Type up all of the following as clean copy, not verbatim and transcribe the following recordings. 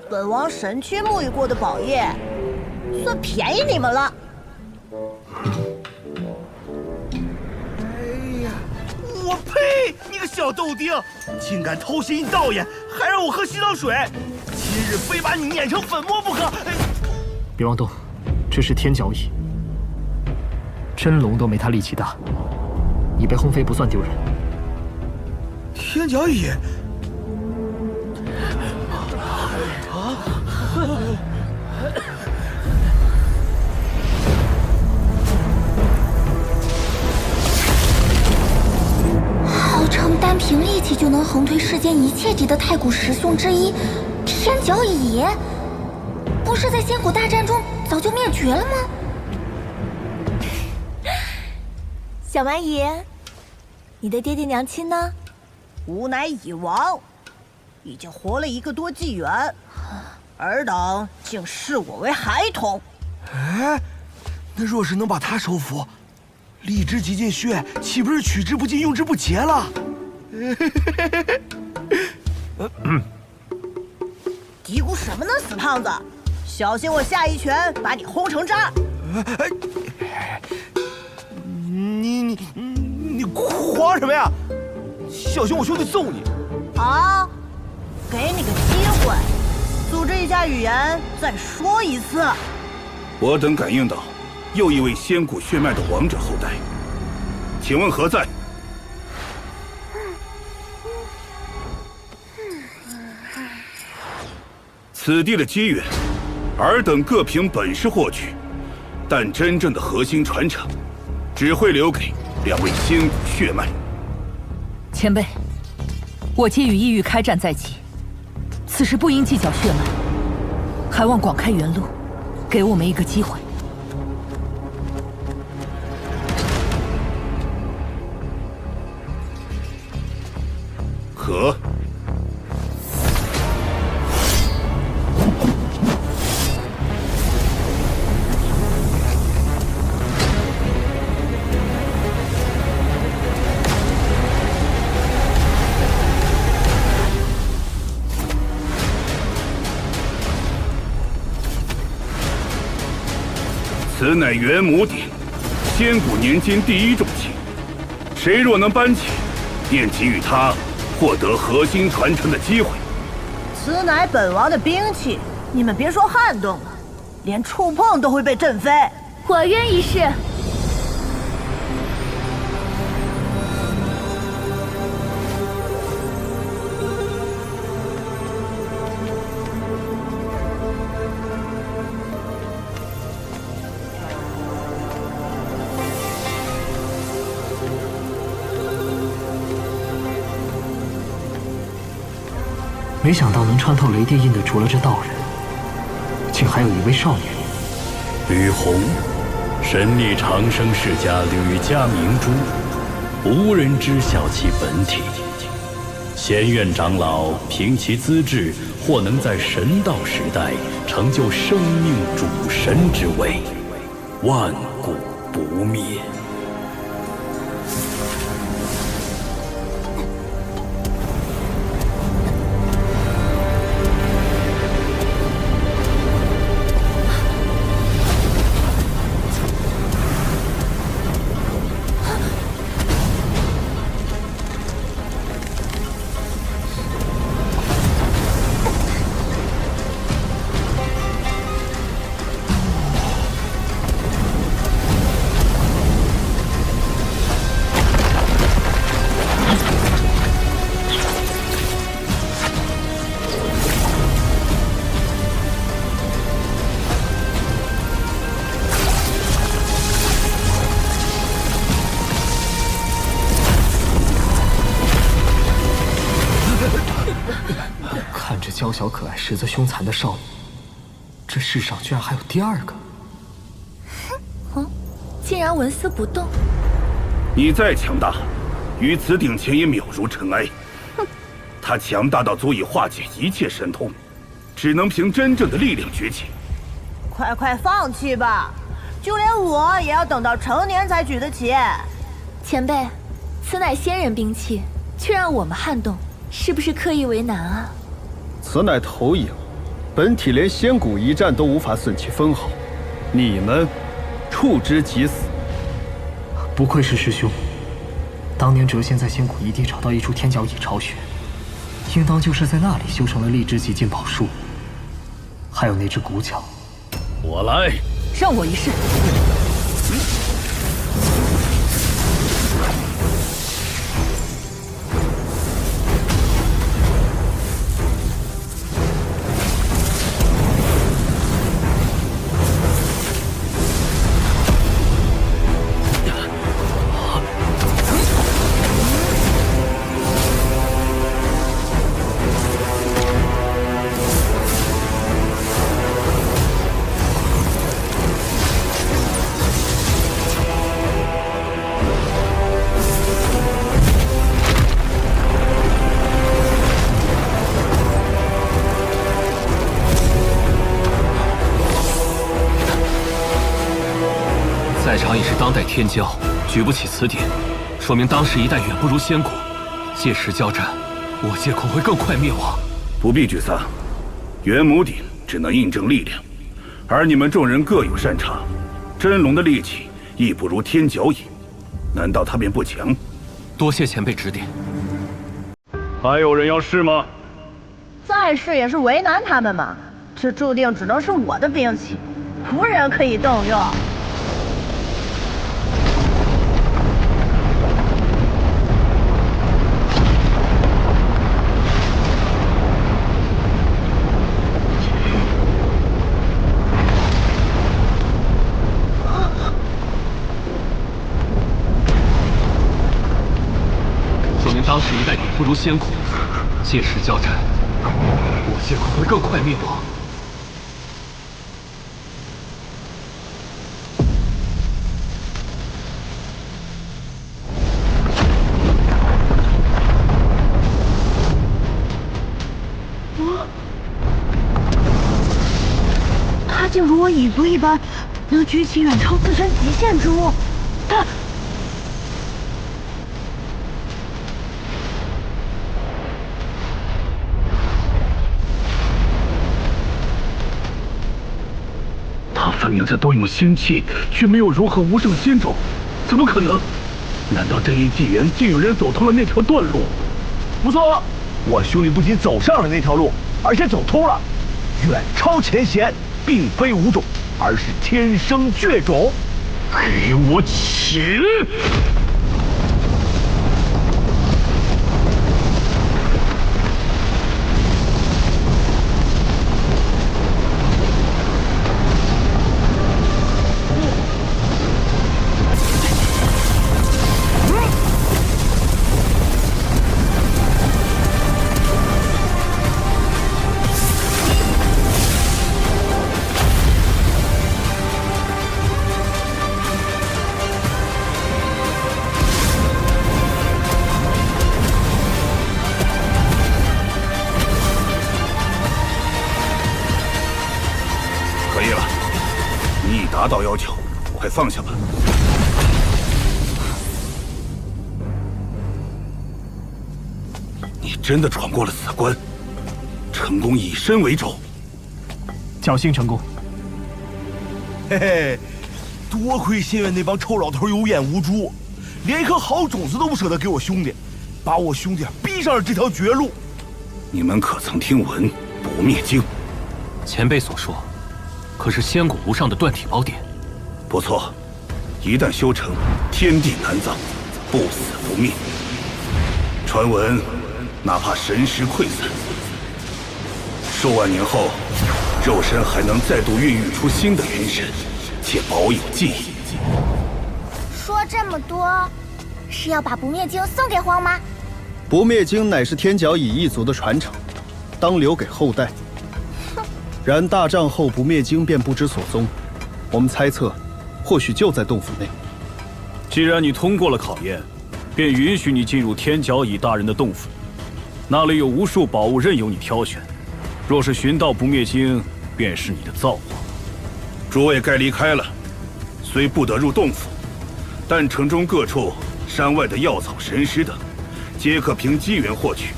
本王神区沐浴过的宝液，算便宜你们了。哎呀，我呸！你个小豆丁，竟敢偷袭道爷，还让我喝洗澡水！今日非把你碾成粉末不可！别妄动，这是天角蚁，真龙都没他力气大，你被轰飞不算丢人。天角蚁。 号称单凭力气就能横推世间一切敌的太古十雄之一，天角蚁，不是在仙古大战中早就灭绝了吗？小蛮夷，你的爹爹娘亲呢？吾乃蚁王，已经活了1个多纪元，尔等竟视我为孩童。哎，那若是能把他收服，力之极尽血，岂不是取之不尽、用之不竭了？嘀咕什么呢，死胖子！小心我下一拳把你轰成渣！你慌什么呀？小心我兄弟揍你！好，给你个机会，组织一下语言，再说一次。我等感应到又一位仙古血脉的王者后代，请问何在？此地的机缘，尔等各凭本事获取，但真正的核心传承，只会留给2位仙古血脉。前辈，我皆与异域开战在即，此时不应计较血脉，还望广开原路，给我们一个机会。可。 此乃元母鼎，仙古年间第1重器。谁若能搬起，便给予他获得核心传承的机会。此乃本王的兵器，你们别说撼动了，连触碰都会被震飞。我愿一试。没想到能穿透雷电印的，除了这道人，竟还有一位少年。吕红，神力长生世家吕家明珠，无人知晓其本体。仙院长老凭其资质，或能在神道时代成就生命主神之位，万古不灭。 看着娇小可爱、实则凶残的少女，这世上居然还有第2个。竟然纹丝不动。你再强大，于此鼎前也渺如尘埃。他强大到足以化解一切神通，只能凭真正的力量崛起。快快放弃吧，就连我也要等到成年才举得起。前辈，此乃仙人兵器，却让我们撼动，是不是刻意为难啊？此乃投影，本体连仙骨一战都无法损其分毫，你们触之即死。不愧是师兄，当年谪仙在仙谷一地找到一处天角蚁巢穴，应当就是在那里修成了荔枝极禁宝术，还有那只骨角。我来，让我一试。在场已是当代天骄，举不起此典，说明当时一代远不如仙谷。届时交战，我界恐会更快灭亡。不必沮丧，元母鼎只能印证力量，而你们众人各有擅长。真龙的力气亦不如天角蚁，难道他便不强？多谢前辈指点。还有人要试吗？再试也是为难他们嘛。这注定只能是我的兵器，无人可以动用。当时一代远不如仙谷，届时交战，我界恐会更快灭亡。他竟如我蚁族一般，能举起远超自身极限之物。他分明在动用仙气，却没有如何无圣仙种，怎么可能？难道这一纪元竟有人走通了那条断路？不错，我兄弟不仅走上了那条路，而且走通了。远超前贤，并非无种，而是天生绝种。给我起！达到要求，快放下吧！你真的闯过了此关，成功以身为轴，侥幸成功。嘿嘿，多亏仙院那帮臭老头有眼无珠，连一颗好种子都不舍得给我兄弟，把我兄弟逼上了这条绝路。你们可曾听闻不灭经？前辈所说，可是仙骨无上的断体宝典？不错，一旦修成，天地难葬，不死不灭。传闻，哪怕神识溃散，数万年后，肉身还能再度孕育出新的元神，且保有记忆。说这么多，是要把不灭经送给荒妈？不灭经乃是天角蚁一族的传承，当留给后代。然大战后，不灭经便不知所踪。我们猜测，或许就在洞府内。既然你通过了考验，便允许你进入天角蚁大人的洞府。那里有无数宝物任由你挑选。若是寻到不灭经，便是你的造化。诸位该离开了，虽不得入洞府，但城中各处、山外的药草、神石等，皆可凭机缘获取。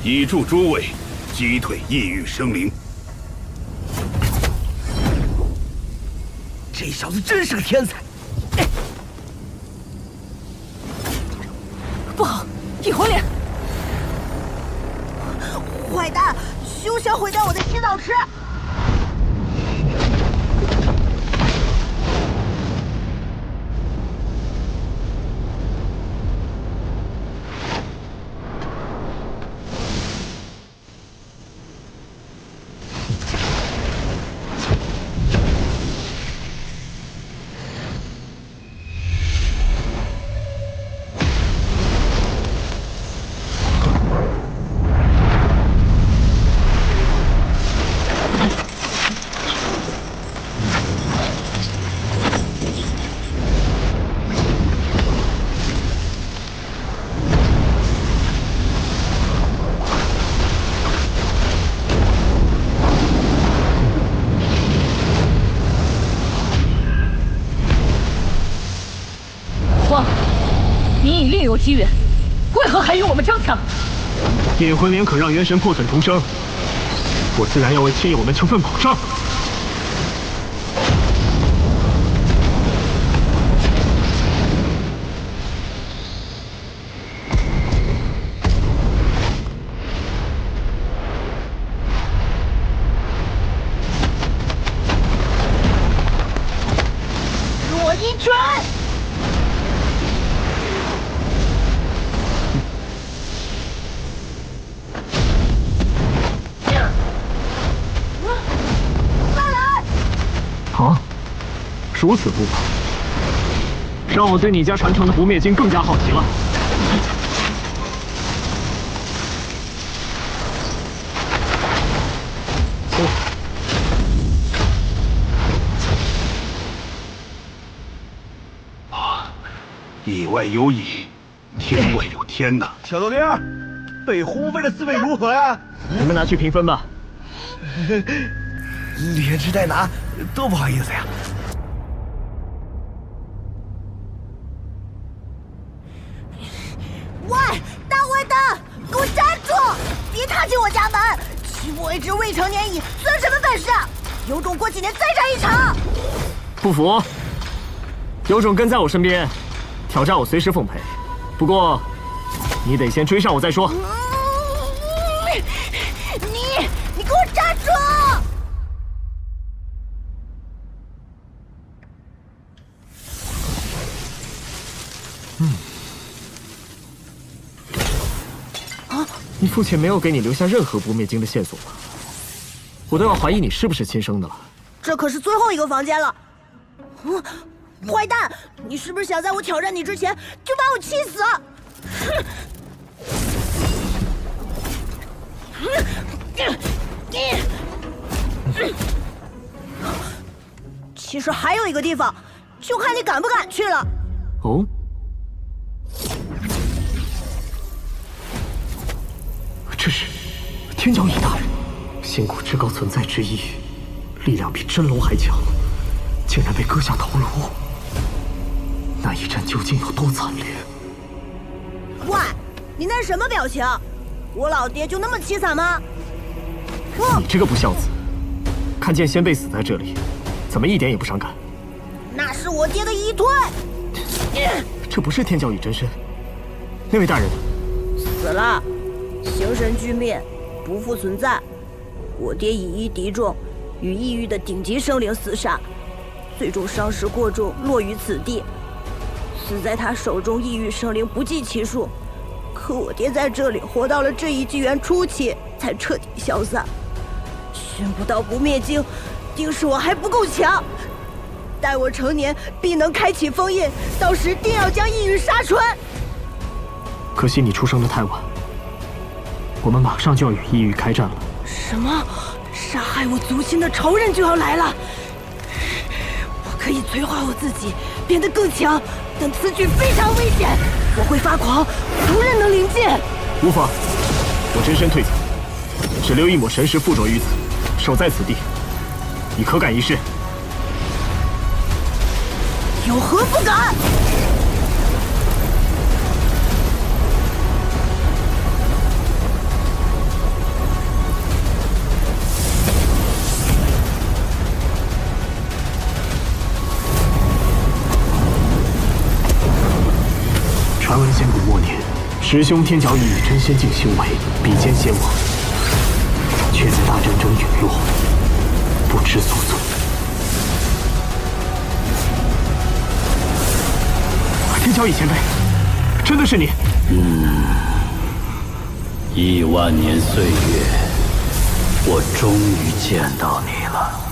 以助诸位击退异域生灵。这小子真是个天才！不好，异火脸！坏蛋，休想毁掉我的洗澡池！皇，你已另有机缘，为何还与我们争抢？引魂莲可让元神破损重生，我自然要为亲友们求份保障。我一拳！啊，如此不法，让我对你家传承的不灭经更加好奇了。以外有乙，天外有天呐！小豆丁，被轰飞的滋味如何呀？你们拿去评分吧。连吃带拿，多不好意思呀！喂，大坏蛋，给我站住！别踏进我家门！欺负我一只未成年蚁，算什么本事？有种过几年再战一场！不服？有种跟在我身边，挑战我随时奉陪。不过，你得先追上我再说。你给我站住！你父亲没有给你留下任何不灭经的线索吗？我都要怀疑你是不是亲生的了。这可是最后一个房间了。坏蛋，你是不是想在我挑战你之前就把我气死？其实还有一个地方，就看你敢不敢去了。哦。这是天角蚁大人，仙谷至高存在之一，力量比真龙还强，竟然被割下头颅。那一战究竟有多惨烈？喂，你那是什么表情？我老爹就那么凄惨吗？你这个不孝子，看见先辈死在这里，怎么一点也不伤感？那是我爹的遗推。这不是天角蚁真身，那位大人呢？死了。形神俱灭，不复存在。我爹以一敌众，与异域的顶级生灵厮杀，最终伤势过重，落于此地。死在他手中，异域生灵不计其数。可我爹在这里活到了这一纪元初期，才彻底消散。寻不到不灭经，定是我还不够强。待我成年，必能开启封印，到时定要将异域杀穿。可惜你出生的太晚。我们马上就要与异域开战了。什么？杀害我族亲的仇人就要来了？我可以催化我自己，变得更强，但此举非常危险，我会发狂，无人能临近。无妨，我真身退走，只留一抹神识附着于此，守在此地。你可敢一试？有何不敢？师兄天角翼以真仙境修为比肩仙王，却在大战中陨落，不知所踪。天角翼前辈，真的是你？1万年岁月，我终于见到你了。